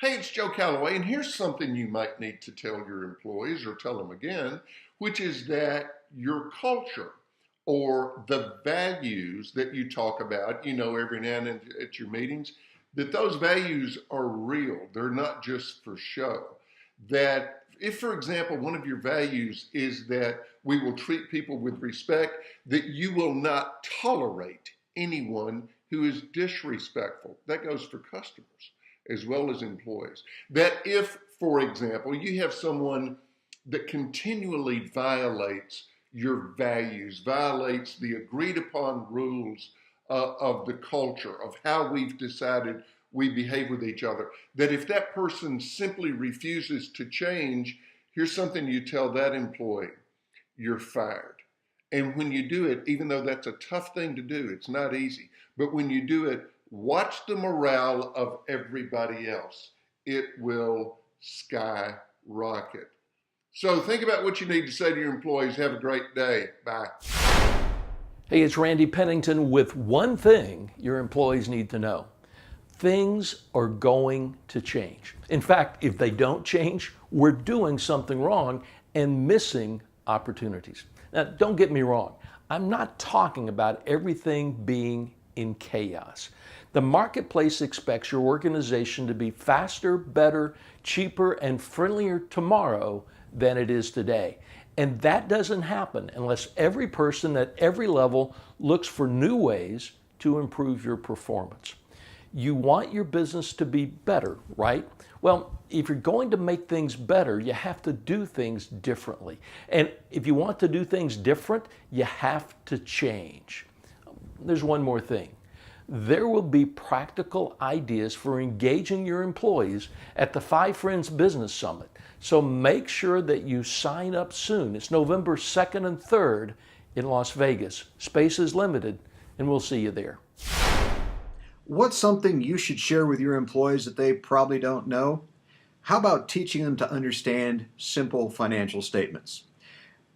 Hey, it's Joe Calloway, and here's something you might need to tell your employees or tell them again, which is that your culture or the values that you talk about, every now and then at your meetings, that those values are real. They're not just for show. That if, for example, one of your values is that we will treat people with respect, that you will not tolerate anyone who is disrespectful. That goes for customers as well as employees. That if, for example, you have someone that continually violates your values, violates the agreed upon rules of the culture, of how we've decided we behave with each other, that if that person simply refuses to change, here's something you tell that employee: you're fired. And when you do it, even though that's a tough thing to do, it's not easy, but when you do it, watch the morale of everybody else. It will skyrocket. So think about what you need to say to your employees. Have a great day. Bye. Hey, it's Randy Pennington with one thing your employees need to know. Things are going to change. In fact, if they don't change, we're doing something wrong and missing opportunities. Now, don't get me wrong. I'm not talking about everything being in chaos. The marketplace expects your organization to be faster, better, cheaper, and friendlier tomorrow than it is today. And that doesn't happen unless every person at every level looks for new ways to improve your performance. You want your business to be better, right? Well, if you're going to make things better, you have to do things differently. And if you want to do things different, you have to change. There's one more thing. There will be practical ideas for engaging your employees at the Five Friends Business Summit. So make sure that you sign up soon. It's November 2nd and 3rd in Las Vegas. Space is limited, and we'll see you there. What's something you should share with your employees that they probably don't know? How about teaching them to understand simple financial statements?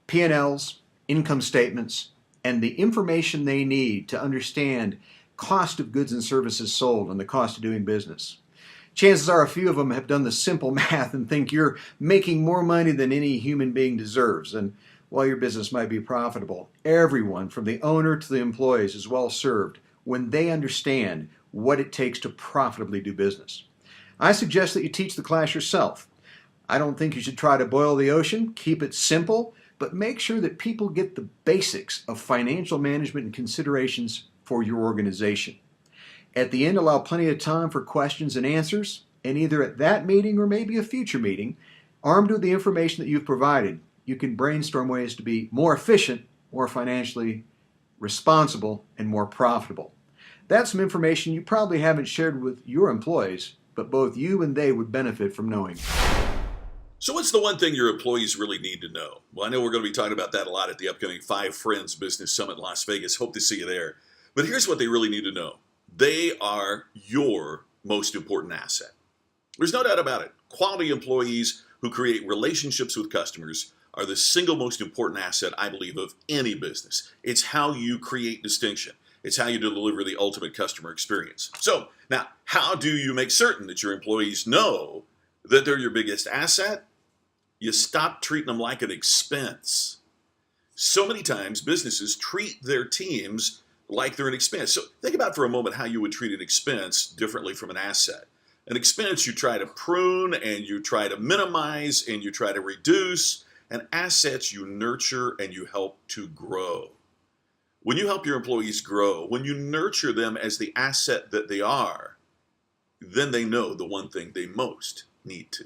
P&Ls, income statements, and the information they need to understand cost of goods and services sold and the cost of doing business. Chances are a few of them have done the simple math and think you're making more money than any human being deserves. And while your business might be profitable, everyone from the owner to the employees is well served when they understand what it takes to profitably do business. I suggest that you teach the class yourself. I don't think you should try to boil the ocean. Keep it simple, but make sure that people get the basics of financial management and considerations for your organization. At the end, allow plenty of time for questions and answers, and either at that meeting or maybe a future meeting, armed with the information that you've provided, you can brainstorm ways to be more efficient, more financially responsible, and more profitable. That's some information you probably haven't shared with your employees, but both you and they would benefit from knowing. So what's the one thing your employees really need to know? Well, I know we're going to be talking about that a lot at the upcoming Five Friends Business Summit in Las Vegas. Hope to see you there. But here's what they really need to know. They are your most important asset. There's no doubt about it. Quality employees who create relationships with customers are the single most important asset, I believe, of any business. It's how you create distinction. It's how you deliver the ultimate customer experience. So now, how do you make certain that your employees know that they're your biggest asset? You stop treating them like an expense. So many times businesses treat their teams like they're an expense. So think about for a moment how you would treat an expense differently from an asset. An expense you try to prune and you try to minimize and you try to reduce. And assets you nurture and you help to grow. When you help your employees grow, when you nurture them as the asset that they are, then they know the one thing they most need to.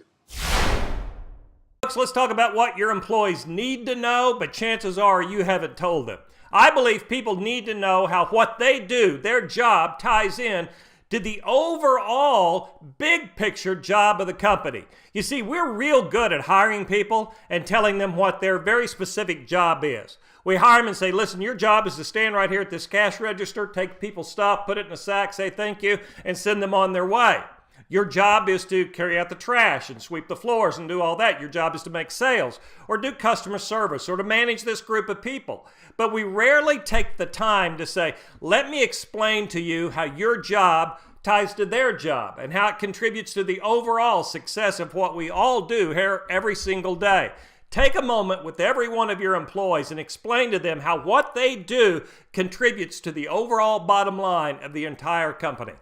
Folks, let's talk about what your employees need to know, but chances are you haven't told them. I believe people need to know how what they do, their job, ties in to the overall big picture job of the company. You see, we're real good at hiring people and telling them what their very specific job is. We hire them and say, listen, your job is to stand right here at this cash register, take people's stuff, put it in a sack, say thank you, and send them on their way. Your job is to carry out the trash and sweep the floors and do all that. Your job is to make sales or do customer service or to manage this group of people. But we rarely take the time to say, let me explain to you how your job ties to their job and how it contributes to the overall success of what we all do here every single day. Take a moment with every one of your employees and explain to them how what they do contributes to the overall bottom line of the entire company.